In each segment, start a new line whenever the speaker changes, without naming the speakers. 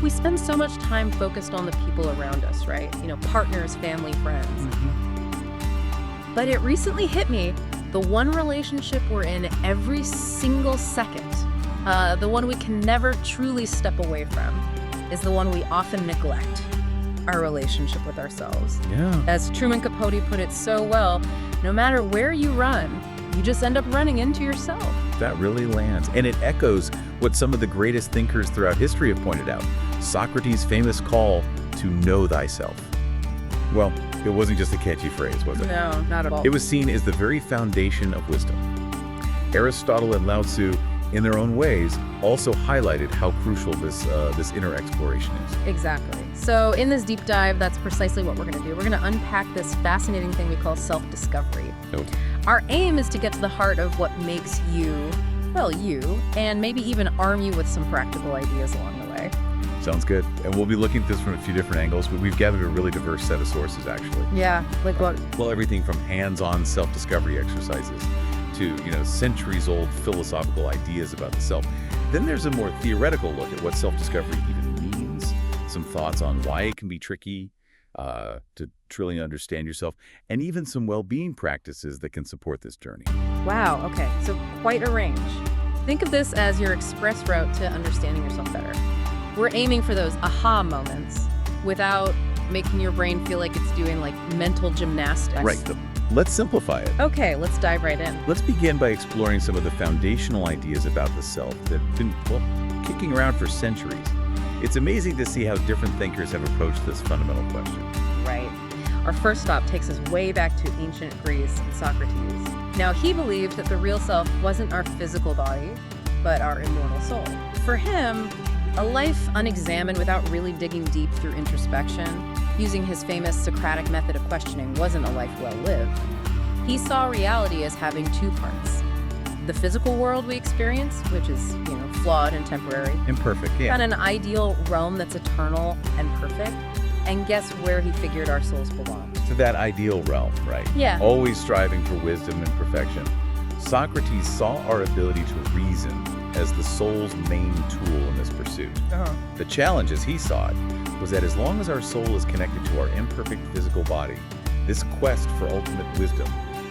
We spend so much time focused on the people around us, right? Partners, family, friends. But it recently hit me, the one relationship we're in every single second, the one we can never truly step away from, is the one we often neglect, our relationship with ourselves.
Yeah.
As Truman Capote put it so well, no matter where you run, you just end up running into yourself.
That really lands. And it echoes what some of the greatest thinkers throughout history have pointed out. Socrates' famous call to know thyself. Well, it wasn't just a catchy phrase, was it?
No, not at all.
It was seen as the very foundation of wisdom. Aristotle and Lao Tzu, in their own ways, also highlighted how crucial this inner exploration is.
Exactly. So in this deep dive, that's precisely what we're going to do. We're going to unpack this fascinating thing we call self-discovery.
Oh.
Our aim is to get to the heart of what makes you, well, you, and maybe even arm you with some practical ideas along the way.
Sounds good. And we'll be looking at this from a few different angles, but we've gathered a really diverse set of sources, actually.
Yeah, like what?
Well, everything from hands-on self-discovery exercises to, centuries-old philosophical ideas about the self. Then there's a more theoretical look at what self-discovery even means, some thoughts on why it can be tricky to truly understand yourself, and even some well-being practices that can support this journey.
Wow, okay, so quite a range. Think of this as your express route to understanding yourself better. We're aiming for those aha moments without making your brain feel like it's doing mental gymnastics.
Right. Let's simplify it.
Okay, let's dive right in.
Let's begin by exploring some of the foundational ideas about the self that have been, kicking around for centuries. It's amazing to see how different thinkers have approached this fundamental question.
Right. Our first stop takes us way back to ancient Greece and Socrates. Now, he believed that the real self wasn't our physical body, but our immortal soul. For him, a life unexamined without really digging deep through introspection, using his famous Socratic method of questioning, wasn't a life well lived. He saw reality as having two parts. The physical world we experience, which is, flawed and temporary.
Imperfect, yeah.
And an ideal realm that's eternal and perfect. And guess where he figured our souls belonged?
To that ideal realm, right?
Yeah.
Always striving for wisdom and perfection. Socrates saw our ability to reason as the soul's main tool in this pursuit. The challenge, as he saw it, was that as long as our soul is connected to our imperfect physical body, this quest for ultimate wisdom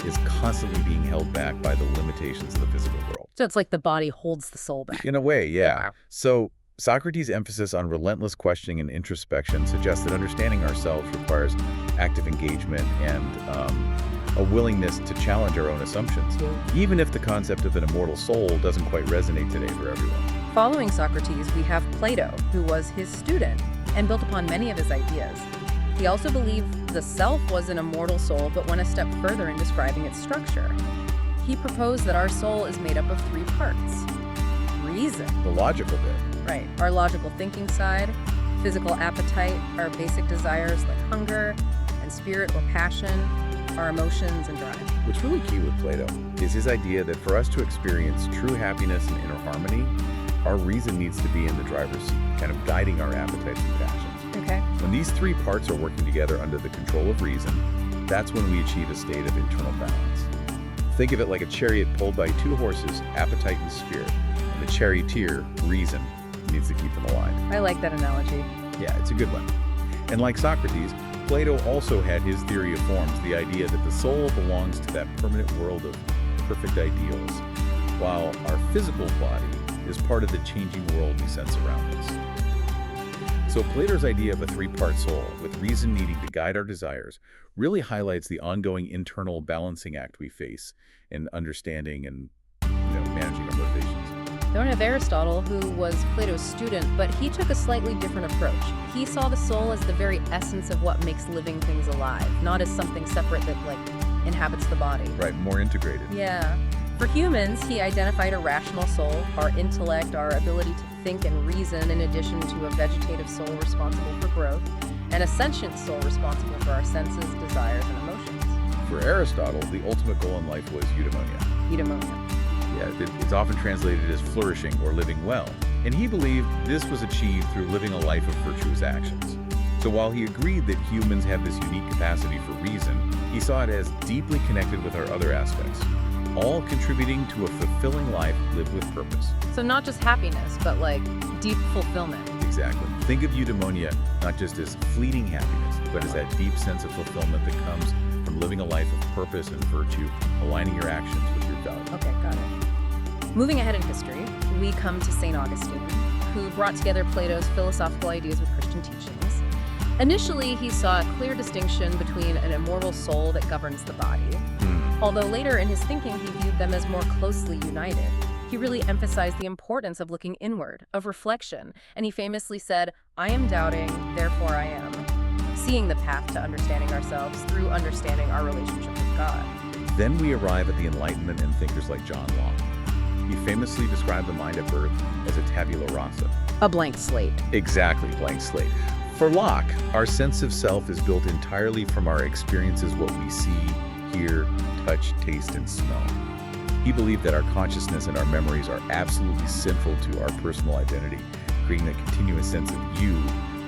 is constantly being held back by the limitations of the physical world.
So it's like the body holds the soul back.
In a way, yeah.
Wow.
So Socrates' emphasis on relentless questioning and introspection suggests that understanding ourselves requires active engagement and a willingness to challenge our own assumptions, even if the concept of an immortal soul doesn't quite resonate today for everyone.
Following Socrates, we have Plato, who was his student and built upon many of his ideas. He also believed the self was an immortal soul, but went a step further in describing its structure. He proposed that our soul is made up of three parts. Reason.
The logical bit.
Right. Our logical thinking side, physical appetite, our basic desires like hunger, and spirit or passion, our emotions and drive.
What's really key with Plato is his idea that for us to experience true happiness and inner harmony, our reason needs to be in the driver's seat, kind of guiding our appetites and passions.
Okay.
When these three parts are working together under the control of reason, that's when we achieve a state of internal balance. Think of it like a chariot pulled by two horses, appetite and spirit, and the charioteer, reason, needs to keep them aligned.
I like that analogy.
Yeah, it's a good one. And like Socrates, Plato also had his theory of forms, the idea that the soul belongs to that permanent world of perfect ideals, while our physical body is part of the changing world we sense around us. So Plato's idea of a three-part soul, with reason needing to guide our desires, really highlights the ongoing internal balancing act we face in understanding and managing our motivations.
Then we have Aristotle, who was Plato's student, but he took a slightly different approach. He saw the soul as the very essence of what makes living things alive, not as something separate that inhabits the body.
Right, more integrated.
Yeah. For humans, he identified a rational soul, our intellect, our ability to think and reason, in addition to a vegetative soul responsible for growth, and a sentient soul responsible for our senses, desires, and emotions.
For Aristotle, the ultimate goal in life was eudaimonia.
Eudaimonia.
Yeah, it's often translated as flourishing or living well. And he believed this was achieved through living a life of virtuous actions. So while he agreed that humans have this unique capacity for reason, he saw it as deeply connected with our other aspects, all contributing to a fulfilling life lived with purpose.
So not just happiness, but deep fulfillment.
Exactly. Think of eudaimonia not just as fleeting happiness, but as that deep sense of fulfillment that comes from living a life of purpose and virtue, aligning your actions with your values.
Okay, got it. Moving ahead in history, we come to St. Augustine, who brought together Plato's philosophical ideas with Christian teachings. Initially, he saw a clear distinction between an immortal soul that governs the body, although later in his thinking he viewed them as more closely united. He really emphasized the importance of looking inward, of reflection, and he famously said, "I am doubting, therefore I am," seeing the path to understanding ourselves through understanding our relationship with God.
Then we arrive at the Enlightenment and thinkers like John Locke. He famously described the mind at birth as a tabula rasa.
A blank slate.
Exactly, blank slate. For Locke, our sense of self is built entirely from our experiences, what we see, hear, touch, taste, and smell. He believed that our consciousness and our memories are absolutely central to our personal identity, creating a continuous sense of you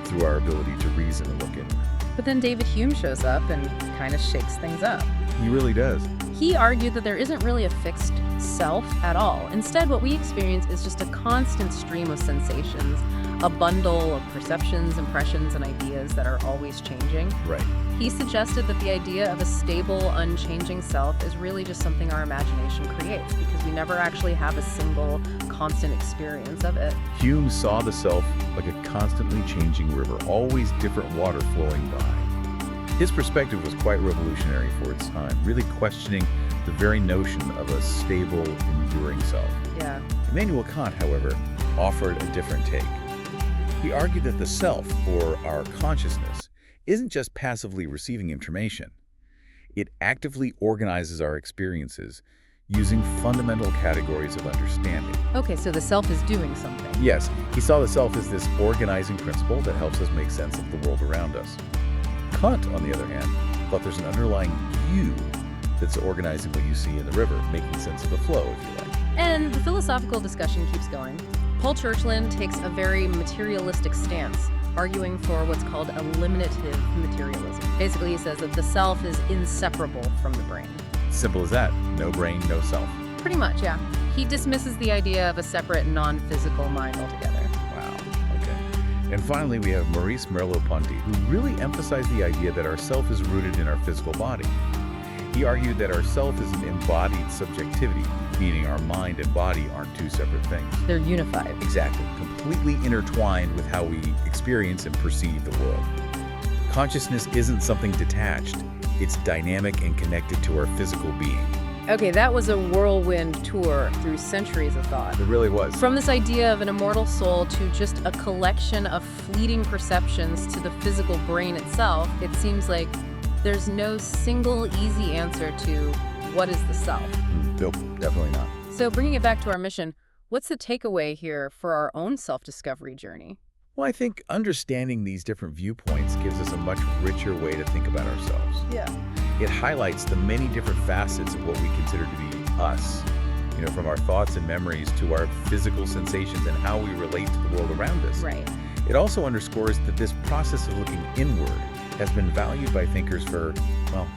through our ability to reason and look inward.
But then David Hume shows up and kind of shakes things up.
He really does.
He argued that there isn't really a fixed self at all. Instead, what we experience is just a constant stream of sensations, a bundle of perceptions, impressions, and ideas that are always changing.
Right.
He suggested that the idea of a stable, unchanging self is really just something our imagination creates because we never actually have a single, constant experience of it.
Hume saw the self like a constantly changing river, always different water flowing by. His perspective was quite revolutionary for its time, really questioning the very notion of a stable, enduring self.
Yeah.
Immanuel Kant, however, offered a different take. He argued that the self, or our consciousness, isn't just passively receiving information. It actively organizes our experiences using fundamental categories of understanding.
Okay, so the self is doing something.
Yes, he saw the self as this organizing principle that helps us make sense of the world around us. Kant, on the other hand, thought there's an underlying you that's organizing what you see in the river, making sense of the flow, if you like.
And the philosophical discussion keeps going. Paul Churchland takes a very materialistic stance, arguing for what's called eliminative materialism. Basically, he says that the self is inseparable from the brain.
Simple as that. No brain, no self.
Pretty much, yeah. He dismisses the idea of a separate, non-physical mind altogether.
Wow, okay. And finally, we have Maurice Merleau-Ponty, who really emphasized the idea that our self is rooted in our physical body. He argued that our self is an embodied subjectivity, meaning our mind and body aren't two separate things.
They're unified.
Exactly, completely intertwined with how we experience and perceive the world. Consciousness isn't something detached. It's dynamic and connected to our physical being.
Okay, that was a whirlwind tour through centuries of thought.
It really was.
From this idea of an immortal soul to just a collection of fleeting perceptions to the physical brain itself, it seems like there's no single easy answer to what is the self.
Nope, definitely not.
So bringing it back to our mission, what's the takeaway here for our own self-discovery journey?
Well, I think understanding these different viewpoints gives us a much richer way to think about ourselves.
Yeah.
It highlights the many different facets of what we consider to be us, from our thoughts and memories to our physical sensations and how we relate to the world around us.
Right.
It also underscores that this process of looking inward has been valued by thinkers for, well,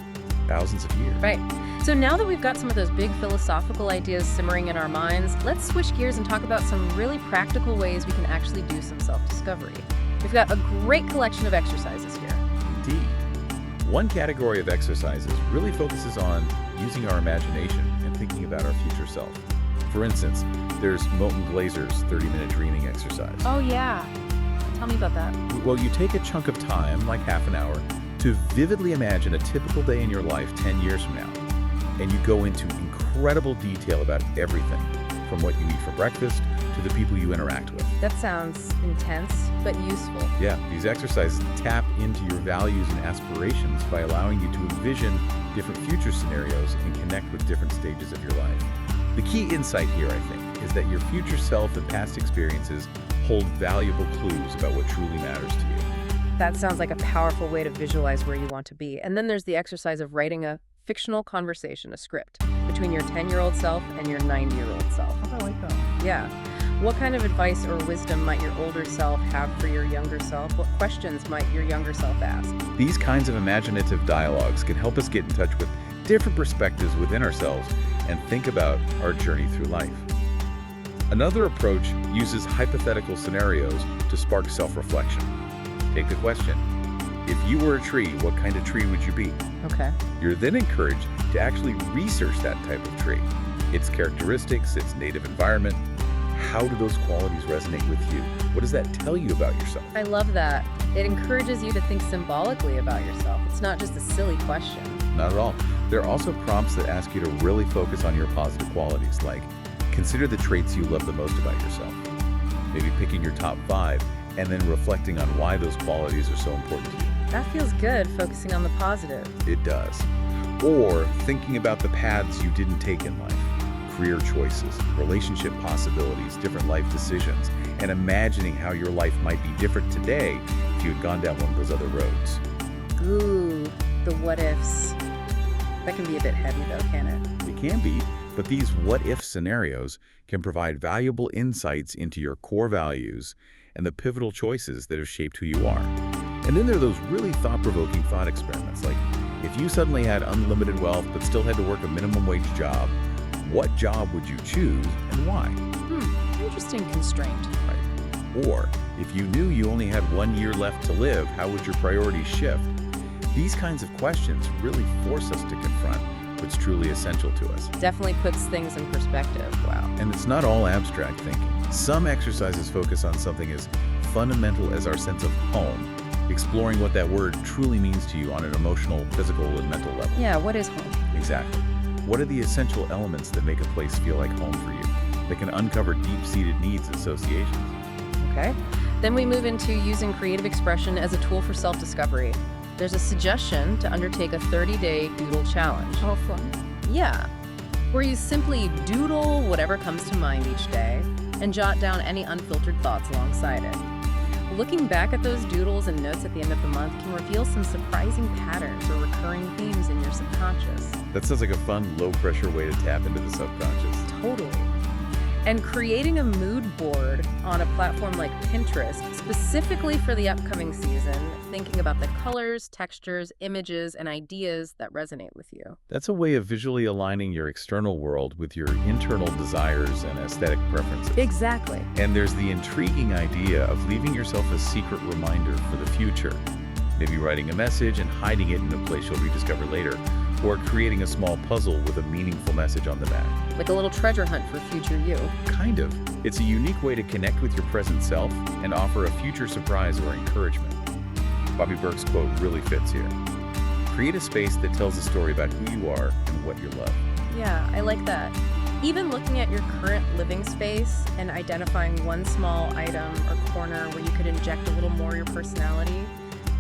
thousands of years.
Right. So now that we've got some of those big philosophical ideas simmering in our minds, let's switch gears and talk about some really practical ways we can actually do some self-discovery. We've got a great collection of exercises here.
Indeed. One category of exercises really focuses on using our imagination and thinking about our future self. For instance, there's Milton Glazer's 30-minute dreaming exercise.
Oh, yeah. Tell me about that.
Well, you take a chunk of time, like half an hour, to vividly imagine a typical day in your life 10 years from now. And you go into incredible detail about everything, from what you eat for breakfast to the people you interact with.
That sounds intense, but useful.
Yeah, these exercises tap into your values and aspirations by allowing you to envision different future scenarios and connect with different stages of your life. The key insight here, I think, is that your future self and past experiences hold valuable clues about what truly matters to you.
That sounds like a powerful way to visualize where you want to be. And then there's the exercise of writing a fictional conversation, a script, between your 10-year-old self and your 90-year-old self.
I like that.
Yeah. What kind of advice or wisdom might your older self have for your younger self? What questions might your younger self ask?
These kinds of imaginative dialogues can help us get in touch with different perspectives within ourselves and think about our journey through life. Another approach uses hypothetical scenarios to spark self-reflection. Take the question, if you were a tree, what kind of tree would you be?
Okay.
You're then encouraged to actually research that type of tree, its characteristics, its native environment. How do those qualities resonate with you? What does that tell you about yourself?
I love that. It encourages you to think symbolically about yourself. It's not just a silly question.
Not at all. There are also prompts that ask you to really focus on your positive qualities, like consider the traits you love the most about yourself. Maybe picking your top 5 and then reflecting on why those qualities are so important to you.
That feels good, focusing on the positive.
It does. Or thinking about the paths you didn't take in life, career choices, relationship possibilities, different life decisions, and imagining how your life might be different today if you had gone down one of those other roads.
Ooh, the what ifs. That can be a bit heavy though, can it?
It can be, but these what-if scenarios can provide valuable insights into your core values and the pivotal choices that have shaped who you are. And then there are those really thought-provoking thought experiments, like if you suddenly had unlimited wealth but still had to work a minimum wage job, what job would you choose and why?
Interesting constraint.
Right. Or if you knew you only had 1 year left to live, how would your priorities shift? These kinds of questions really force us to confront what's truly essential to us.
Definitely puts things in perspective. Wow.
And it's not all abstract thinking. Some exercises focus on something as fundamental as our sense of home, exploring what that word truly means to you on an emotional, physical, and mental level.
Yeah, what is home?
Exactly. What are the essential elements that make a place feel like home for you, that can uncover deep-seated needs and associations?
Okay. Then we move into using creative expression as a tool for self-discovery. There's a suggestion to undertake a 30-day doodle challenge.
Oh, fun.
Yeah, where you simply doodle whatever comes to mind each day and jot down any unfiltered thoughts alongside it. Looking back at those doodles and notes at the end of the month can reveal some surprising patterns or recurring themes in your subconscious.
That sounds like a fun, low-pressure way to tap into the subconscious.
Totally. And creating a mood board on a platform like Pinterest, specifically for the upcoming season, thinking about the colors, textures, images, and ideas that resonate with you.
That's a way of visually aligning your external world with your internal desires and aesthetic preferences.
Exactly.
And there's the intriguing idea of leaving yourself a secret reminder for the future. Maybe writing a message and hiding it in a place you'll rediscover later, or creating a small puzzle with a meaningful message on the back.
Like a little treasure hunt for future you.
Kind of. It's a unique way to connect with your present self and offer a future surprise or encouragement. Bobby Burke's quote really fits here. Create a space that tells a story about who you are and what you love.
Yeah, I like that. Even looking at your current living space and identifying one small item or corner where you could inject a little more of your personality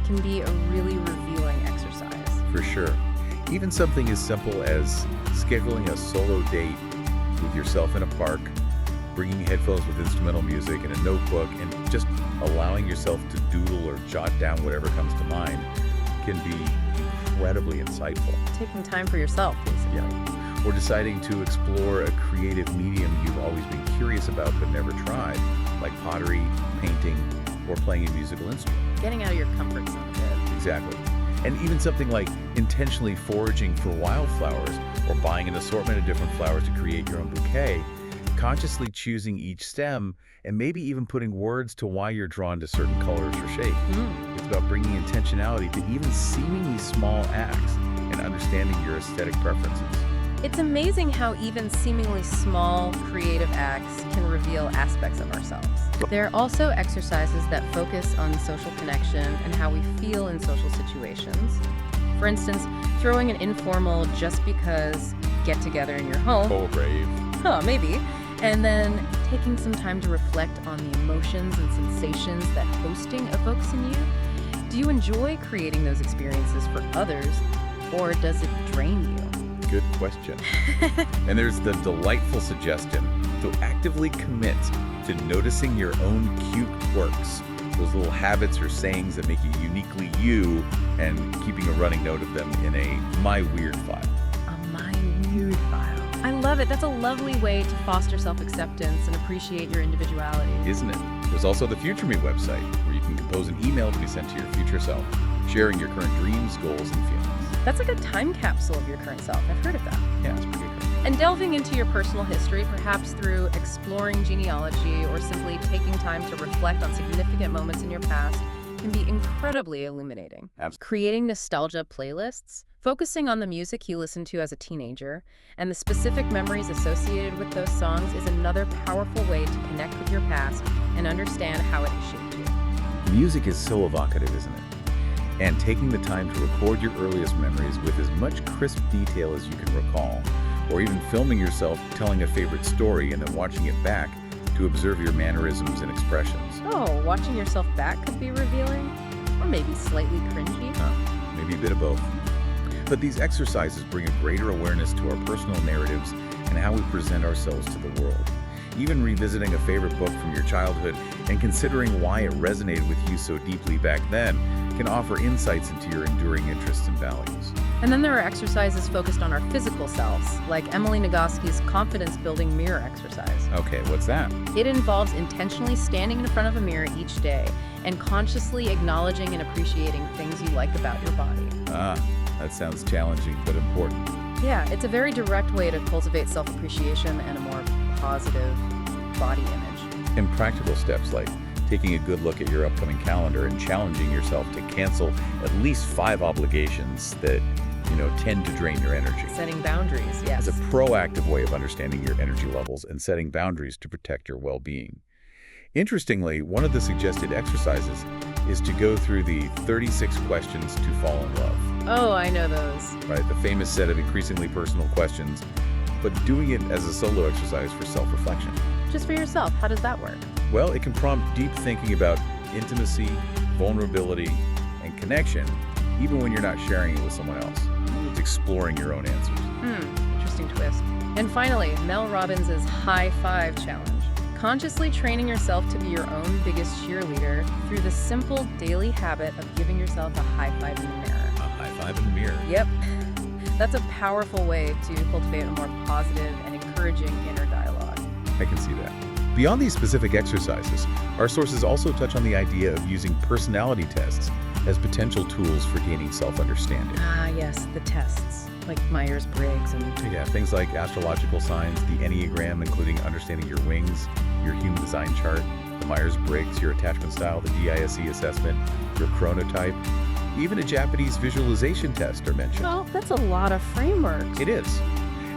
can be a really revealing exercise.
For sure. Even something as simple as scheduling a solo date with yourself in a park, bringing headphones with instrumental music and a notebook, and just allowing yourself to doodle or jot down whatever comes to mind can be incredibly insightful.
Taking time for yourself, basically.
Yeah. Or deciding to explore a creative medium you've always been curious about but never tried, like pottery, painting, or playing a musical instrument.
Getting out of your comfort zone a bit.
Exactly. And even something like intentionally foraging for wildflowers or buying an assortment of different flowers to create your own bouquet, consciously choosing each stem and maybe even putting words to why you're drawn to certain colors or shapes. It's about bringing intentionality to even seemingly small acts and understanding your aesthetic preferences.
It's amazing how even seemingly small creative acts can reveal aspects of ourselves. There are also exercises that focus on social connection and how we feel in social situations. For instance, throwing an informal just because get together in your home.
Oh, brave.
Maybe. And then taking some time to reflect on the emotions and sensations that hosting evokes in you. Do you enjoy creating those experiences for others, or does it drain you?
Good question. And there's the delightful suggestion to actively commit to noticing your own cute quirks, those little habits or sayings that make you uniquely you, and keeping a running note of them in a My Weird file.
A My Weird file. I love it. That's a lovely way to foster self-acceptance and appreciate your individuality.
Isn't it? There's also the Future Me website, where you can compose an email to be sent to your future self, sharing your current dreams, goals, and feelings.
That's like a time capsule of your current self. I've heard of that.
Yeah, it's pretty good.
And delving into your personal history, perhaps through exploring genealogy or simply taking time to reflect on significant moments in your past, can be incredibly illuminating. Creating nostalgia playlists, focusing on the music you listened to as a teenager, and the specific memories associated with those songs is another powerful way to connect with your past and understand how it has shaped you.
Music is so evocative, isn't it? And taking the time to record your earliest memories with as much crisp detail as you can recall, or even filming yourself telling a favorite story and then watching it back to observe your mannerisms and expressions.
Oh, watching yourself back could be revealing? Or maybe slightly cringy?
Maybe a bit of both. But these exercises bring a greater awareness to our personal narratives and how we present ourselves to the world. Even revisiting a favorite book from your childhood and considering why it resonated with you so deeply back then can offer insights into your enduring interests and values.
And then there are exercises focused on our physical selves, like Emily Nagoski's confidence-building mirror exercise.
Okay, what's that?
It involves intentionally standing in front of a mirror each day and consciously acknowledging and appreciating things you like about your body.
That sounds challenging but important.
Yeah, it's a very direct way to cultivate self-appreciation and a more positive body image.
And practical steps like taking a good look at your upcoming calendar and challenging yourself to cancel at least 5 obligations that, tend to drain your energy.
Setting boundaries, yes.
As a proactive way of understanding your energy levels and setting boundaries to protect your well-being. Interestingly, one of the suggested exercises is to go through the 36 questions to fall in love.
Oh, I know those.
Right, the famous set of increasingly personal questions, but doing it as a solo exercise for self-reflection.
Just for yourself, how does that work?
Well, it can prompt deep thinking about intimacy, vulnerability, and connection, even when you're not sharing it with someone else. It's exploring your own answers.
Interesting twist. And finally, Mel Robbins' High Five Challenge. Consciously training yourself to be your own biggest cheerleader through the simple daily habit of giving yourself a high five in the mirror.
A high five in the mirror.
Yep. That's a powerful way to cultivate a more positive and encouraging inner dialogue.
I can see that. Beyond these specific exercises, our sources also touch on the idea of using personality tests as potential tools for gaining self-understanding.
Yes, the tests, like Myers-Briggs and...
Yeah, things like astrological signs, the Enneagram, including understanding your wings, your human design chart, the Myers-Briggs, your attachment style, the DISC assessment, your chronotype. Even a Japanese visualization test are mentioned.
Well, that's a lot of frameworks.
It is.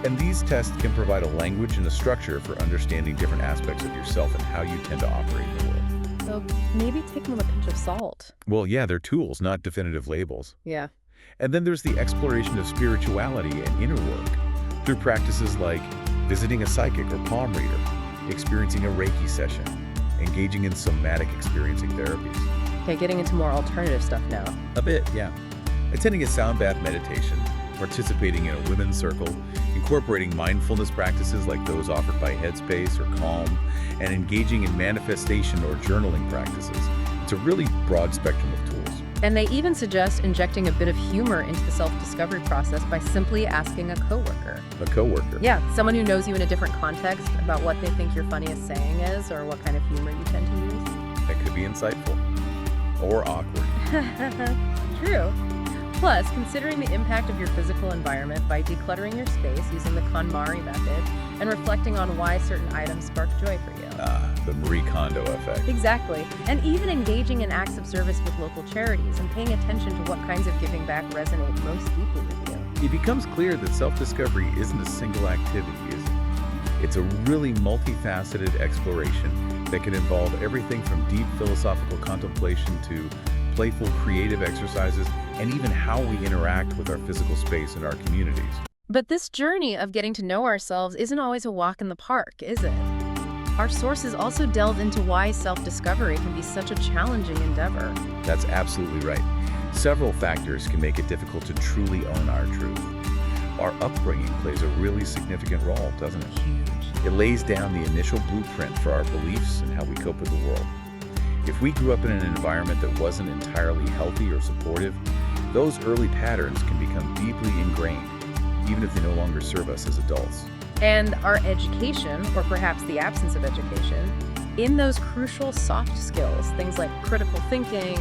And these tests can provide a language and a structure for understanding different aspects of yourself and how you tend to operate in the world.
So maybe take them with a pinch of salt.
Well, yeah, they're tools, not definitive labels.
Yeah.
And then there's the exploration of spirituality and inner work through practices like visiting a psychic or palm reader, experiencing a Reiki session, engaging in somatic experiencing therapies.
Okay, getting into more alternative stuff now.
A bit, yeah. Attending a sound bath meditation, participating in a women's circle, incorporating mindfulness practices like those offered by Headspace or Calm, and engaging in manifestation or journaling practices. It's a really broad spectrum of tools.
And they even suggest injecting a bit of humor into the self-discovery process by simply asking a coworker.
A coworker?
Yeah, someone who knows you in a different context about what they think your funniest saying is or what kind of humor you tend to use.
That could be insightful. Or awkward.
True. Plus, considering the impact of your physical environment by decluttering your space using the KonMari method and reflecting on why certain items spark joy for you.
The Marie Kondo effect.
Exactly. And even engaging in acts of service with local charities and paying attention to what kinds of giving back resonate most deeply with you.
It becomes clear that self-discovery isn't a single activity, is it? It's a really multifaceted exploration that can involve everything from deep philosophical contemplation to playful creative exercises, and even how we interact with our physical space and our communities.
But this journey of getting to know ourselves isn't always a walk in the park, is it? Our sources also delve into why self-discovery can be such a challenging endeavor.
That's absolutely right. Several factors can make it difficult to truly own our truth. Our upbringing plays a really significant role, doesn't it?
Huge.
It lays down the initial blueprint for our beliefs and how we cope with the world. If we grew up in an environment that wasn't entirely healthy or supportive, those early patterns can become deeply ingrained, even if they no longer serve us as adults.
And our education, or perhaps the absence of education, in those crucial soft skills, things like critical thinking,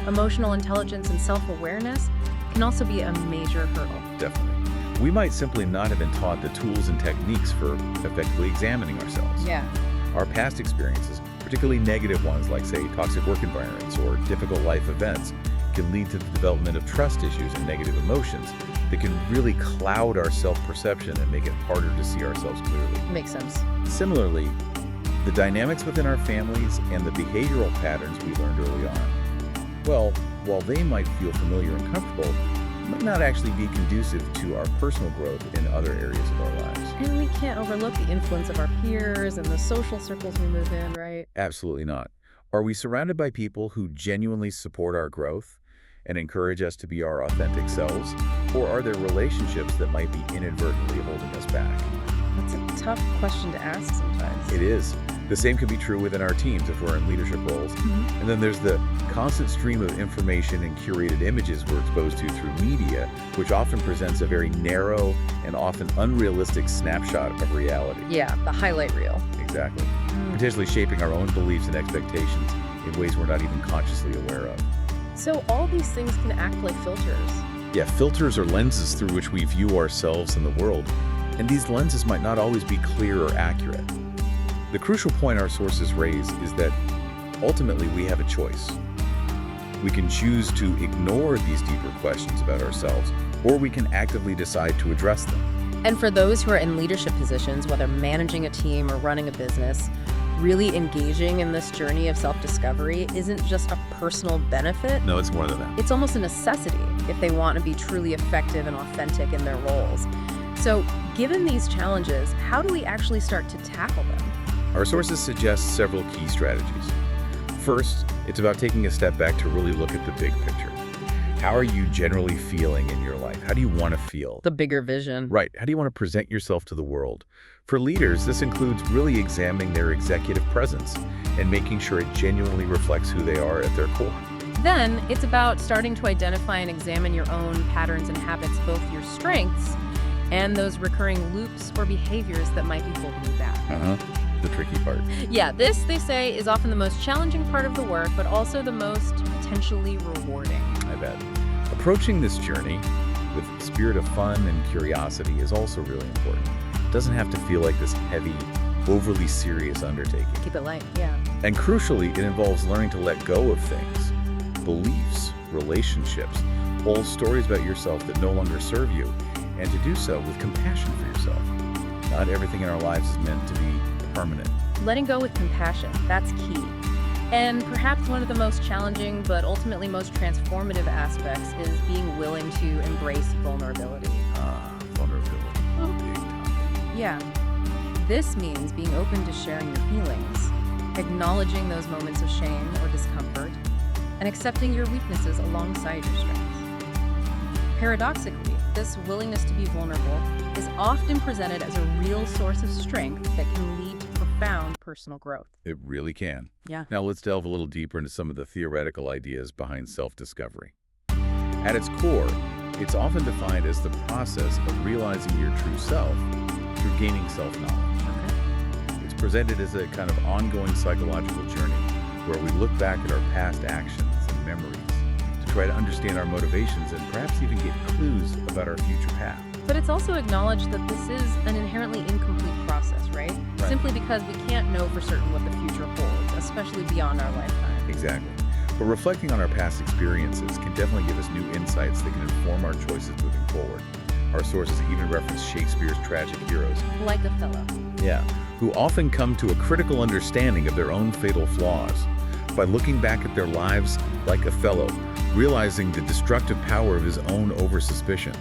emotional intelligence, and self-awareness, can also be a major hurdle.
Definitely. We might simply not have been taught the tools and techniques for effectively examining ourselves.
Yeah.
Our past experiences, particularly negative ones like, say, toxic work environments or difficult life events, can lead to the development of trust issues and negative emotions that can really cloud our self-perception and make it harder to see ourselves clearly.
Makes sense.
Similarly, the dynamics within our families and the behavioral patterns we learned early on, well, while they might feel familiar and comfortable, might not actually be conducive to our personal growth in other areas of our lives.
And we can't overlook the influence of our peers and the social circles we move in, right?
Absolutely not. Are we surrounded by people who genuinely support our growth and encourage us to be our authentic selves? Or are there relationships that might be inadvertently holding us back?
That's a tough question to ask sometimes.
It is. The same can be true within our teams if we're in leadership roles.
Mhm.
And then there's the constant stream of information and curated images we're exposed to through media, which often presents a very narrow and often unrealistic snapshot of reality.
Yeah, the highlight reel.
Exactly. Potentially shaping our own beliefs and expectations in ways we're not even consciously aware of.
So all these things can act like filters.
Yeah, filters or lenses through which we view ourselves and the world. And these lenses might not always be clear or accurate. The crucial point our sources raise is that ultimately we have a choice. We can choose to ignore these deeper questions about ourselves, or we can actively decide to address them.
And for those who are in leadership positions, whether managing a team or running a business, really engaging in this journey of self-discovery isn't just a personal benefit.
No, it's more than that.
It's almost a necessity if they want to be truly effective and authentic in their roles. So, given these challenges, how do we actually start to tackle them?
Our sources suggest several key strategies. First, it's about taking a step back to really look at the big picture. How are you generally feeling in your life? How do you want to feel?
The bigger vision.
Right. How do you want to present yourself to the world? For leaders, this includes really examining their executive presence and making sure it genuinely reflects who they are at their core.
Then, it's about starting to identify and examine your own patterns and habits, both your strengths and those recurring loops or behaviors that might be holding you back.
The tricky part.
Yeah, this, they say, is often the most challenging part of the work, but also the most potentially rewarding.
I bet. Approaching this journey with a spirit of fun and curiosity is also really important. It doesn't have to feel like this heavy, overly serious undertaking.
Keep it light, yeah.
And crucially, it involves learning to let go of things, beliefs, relationships, whole stories about yourself that no longer serve you, and to do so with compassion for yourself. Not everything in our lives is meant to be permanent.
Letting go with compassion, that's key. And perhaps one of the most challenging but ultimately most transformative aspects is being willing to embrace vulnerability.
Vulnerability. Big topic.
Yeah. This means being open to sharing your feelings, acknowledging those moments of shame or discomfort, and accepting your weaknesses alongside your strengths. Paradoxically, this willingness to be vulnerable is often presented as a real source of strength that can lead to profound personal growth.
It really can.
Yeah.
Now let's delve a little deeper into some of the theoretical ideas behind self-discovery. At its core, it's often defined as the process of realizing your true self through gaining self-knowledge.
Okay.
It's presented as a kind of ongoing psychological journey where we look back at our past actions and memories to try to understand our motivations and perhaps even get clues about our future path.
But it's also acknowledged that this is an inherently incomplete process, right?
Right.
Simply because we can't know for certain what the future holds, especially beyond our lifetime.
Exactly. But reflecting on our past experiences can definitely give us new insights that can inform our choices moving forward. Our sources even reference Shakespeare's tragic heroes.
Like Othello.
Yeah, who often come to a critical understanding of their own fatal flaws. By looking back at their lives like Othello, realizing the destructive power of his own over-suspicion.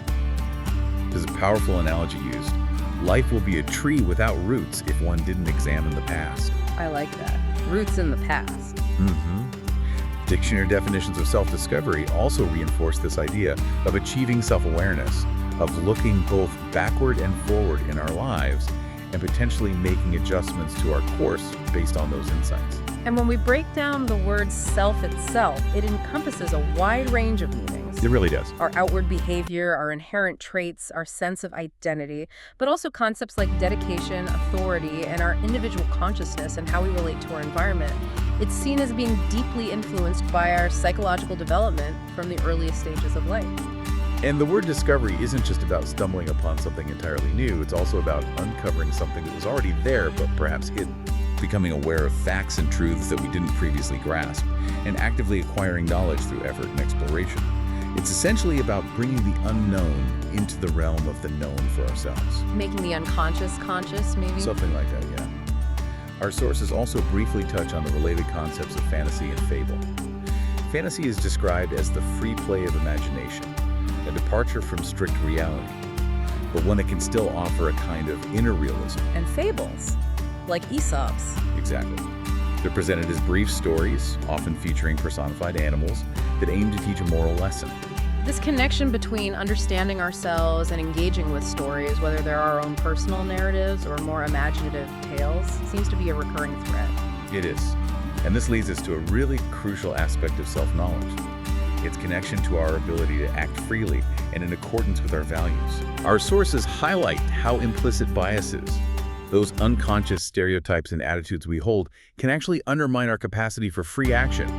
There's a powerful analogy used. Life will be a tree without roots if one didn't examine the past.
I like that. Roots in the past.
Dictionary definitions of self-discovery also reinforce this idea of achieving self-awareness, of looking both backward and forward in our lives, and potentially making adjustments to our course based on those insights.
And when we break down the word self itself, it encompasses a wide range of meanings.
It really does.
Our outward behavior, our inherent traits, our sense of identity, but also concepts like dedication, authority, and our individual consciousness and how we relate to our environment. It's seen as being deeply influenced by our psychological development from the earliest stages of life.
And the word discovery isn't just about stumbling upon something entirely new, it's also about uncovering something that was already there but perhaps hidden. Becoming aware of facts and truths that we didn't previously grasp, and actively acquiring knowledge through effort and exploration. It's essentially about bringing the unknown into the realm of the known for ourselves.
Making the unconscious conscious, maybe?
Something like that, yeah. Our sources also briefly touch on the related concepts of fantasy and fable. Fantasy is described as the free play of imagination, a departure from strict reality, but one that can still offer a kind of inner realism.
And fables, like Aesop's.
Exactly. They're presented as brief stories, often featuring personified animals, that aim to teach a moral lesson.
This connection between understanding ourselves and engaging with stories, whether they're our own personal narratives or more imaginative tales, seems to be a recurring thread.
It is. And this leads us to a really crucial aspect of self-knowledge. Its connection to our ability to act freely and in accordance with our values. Our sources highlight how implicit biases, those unconscious stereotypes and attitudes we hold, can actually undermine our capacity for free action,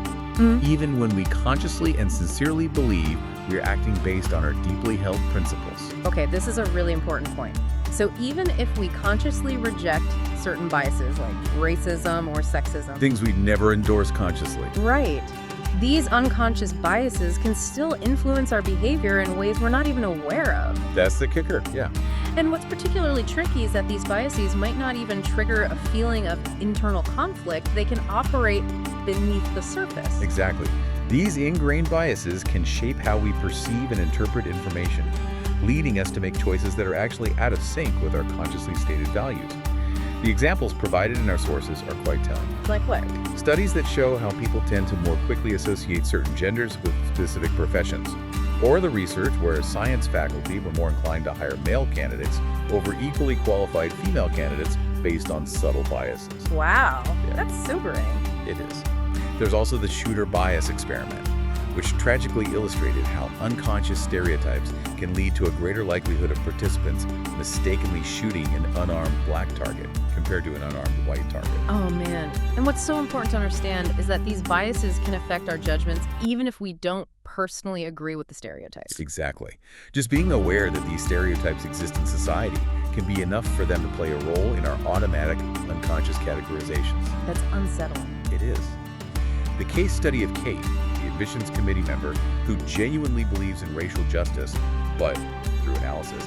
even when we consciously and sincerely believe we are acting based on our deeply held principles.
Okay, this is a really important point. So even if we consciously reject certain biases like racism or sexism,
Things we never endorse consciously.
right, these unconscious biases can still influence our behavior in ways we're not even aware of.
That's the kicker, yeah.
And what's particularly tricky is that these biases might not even trigger a feeling of internal conflict. They can operate beneath the surface.
Exactly. These ingrained biases can shape how we perceive and interpret information, leading us to make choices that are actually out of sync with our consciously stated values. The examples provided in our sources are quite telling.
Like what?
Studies that show how people tend to more quickly associate certain genders with specific professions, or the research where science faculty were more inclined to hire male candidates over equally qualified female candidates based on subtle biases.
Wow,
Yeah.
that's sobering.
It is. There's also the shooter bias experiment, which tragically illustrated how unconscious stereotypes can lead to a greater likelihood of participants mistakenly shooting an unarmed black target compared to an unarmed white target.
Oh man. And what's so important to understand is that these biases can affect our judgments even if we don't personally agree with the stereotypes.
Exactly. Just being aware that these stereotypes exist in society can be enough for them to play a role in our automatic, unconscious categorizations.
That's unsettling.
It is. The case study of Kate, the admissions committee member who genuinely believes in racial justice, but, through analysis,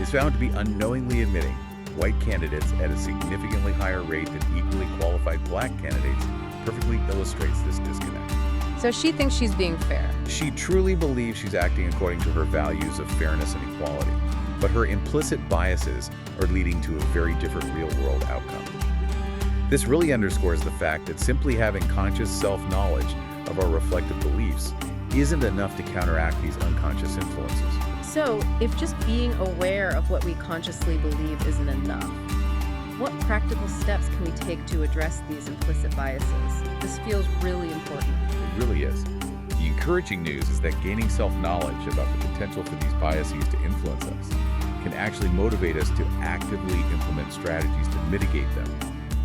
is found to be unknowingly admitting white candidates at a significantly higher rate than equally qualified black candidates, perfectly illustrates this disconnect.
So she thinks she's being fair.
She truly believes she's acting according to her values of fairness and equality, but her implicit biases are leading to a very different real-world outcome. This really underscores the fact that simply having conscious self-knowledge of our reflective beliefs isn't enough to counteract these unconscious influences.
So if just being aware of what we consciously believe isn't enough, what practical steps can we take to address these implicit biases? This feels really important.
It really is. The encouraging news is that gaining self-knowledge about the potential for these biases to influence us can actually motivate us to actively implement strategies to mitigate them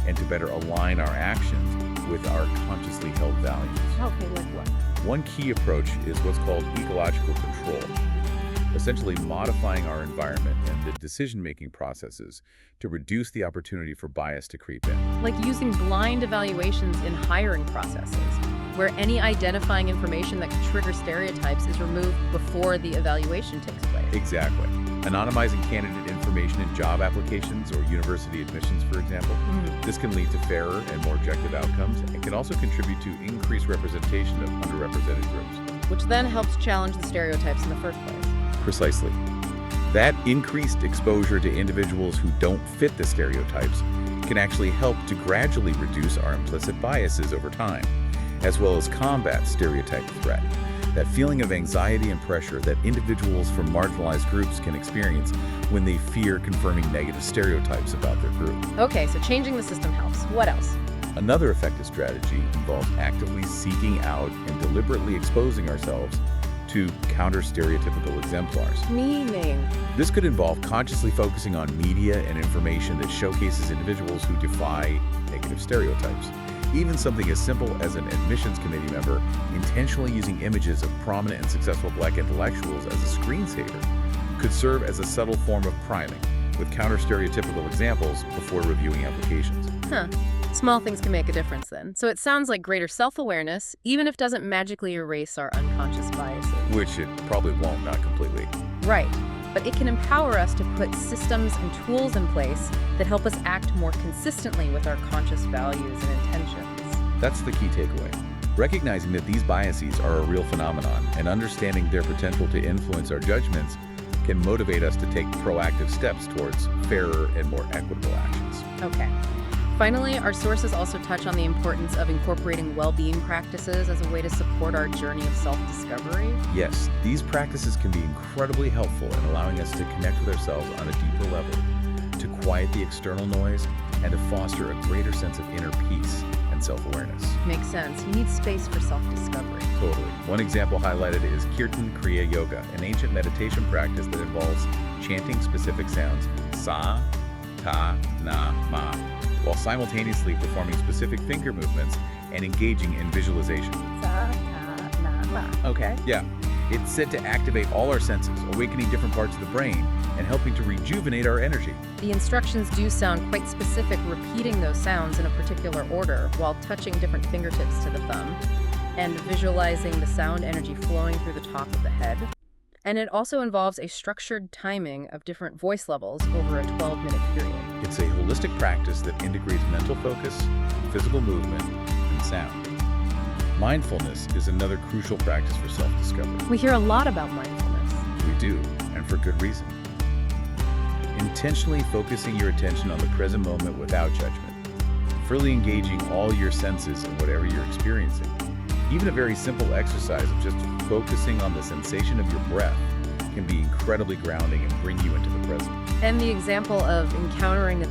and to better align our actions with our consciously held values.
Okay, like what?
One key approach is what's called ecological control, essentially modifying our environment and the decision-making processes to reduce the opportunity for bias to creep in.
Like using blind evaluations in hiring processes, where any identifying information that could trigger stereotypes is removed before the evaluation takes place.
Exactly. Anonymizing candidate information in job applications or university admissions, for example. This can lead to fairer and more objective outcomes and can also contribute to increased representation of underrepresented groups.
Which then helps challenge the stereotypes in the first place.
Precisely. That increased exposure to individuals who don't fit the stereotypes can actually help to gradually reduce our implicit biases over time, as well as combat stereotype threat. That feeling of anxiety and pressure that individuals from marginalized groups can experience when they fear confirming negative stereotypes about their group.
Okay, so changing the system helps. What else?
Another effective strategy involves actively seeking out and deliberately exposing ourselves to counter-stereotypical exemplars.
Meaning?
This could involve consciously focusing on media and information that showcases individuals who defy negative stereotypes, Even something as simple as an admissions committee member intentionally using images of prominent and successful Black intellectuals as a screensaver could serve as a subtle form of priming, with counter-stereotypical examples before reviewing applications.
Huh. Small things can make a difference then. So it sounds like greater self-awareness, even if it doesn't magically erase our unconscious biases.
Which it probably won't, not completely.
Right. But it can empower us to put systems and tools in place that help us act more consistently with our conscious values and intentions.
That's the key takeaway. Recognizing that these biases are a real phenomenon and understanding their potential to influence our judgments can motivate us to take proactive steps towards fairer and more equitable actions.
Okay. Finally, our sources also touch on the importance of incorporating well-being practices as a way to support our journey of self-discovery.
Yes, these practices can be incredibly helpful in allowing us to connect with ourselves on a deeper level, to quiet the external noise, and to foster a greater sense of inner peace and self-awareness.
Makes sense. You need space for self-discovery.
Totally. One example highlighted is Kirtan Kriya Yoga, an ancient meditation practice that involves chanting specific sounds sa, ta, na, ma, while simultaneously performing specific finger movements and engaging in visualization.
Sa, ta, na, ma. Okay.
Yeah, it's said to activate all our senses, awakening different parts of the brain and helping to rejuvenate our energy.
The instructions do sound quite specific, repeating those sounds in a particular order while touching different fingertips to the thumb and visualizing the sound energy flowing through the top of the head. And it also involves a structured timing of different voice levels over a 12-minute period.
It's a holistic practice that integrates mental focus, physical movement, and sound. Mindfulness is another crucial practice for self-discovery.
We hear a lot about mindfulness.
We do, and for good reason. Intentionally focusing your attention on the present moment without judgment, fully engaging all your senses in whatever you're experiencing. Even a very simple exercise of just focusing on the sensation of your breath can be incredibly grounding and bring you into the present.
And the example of encountering a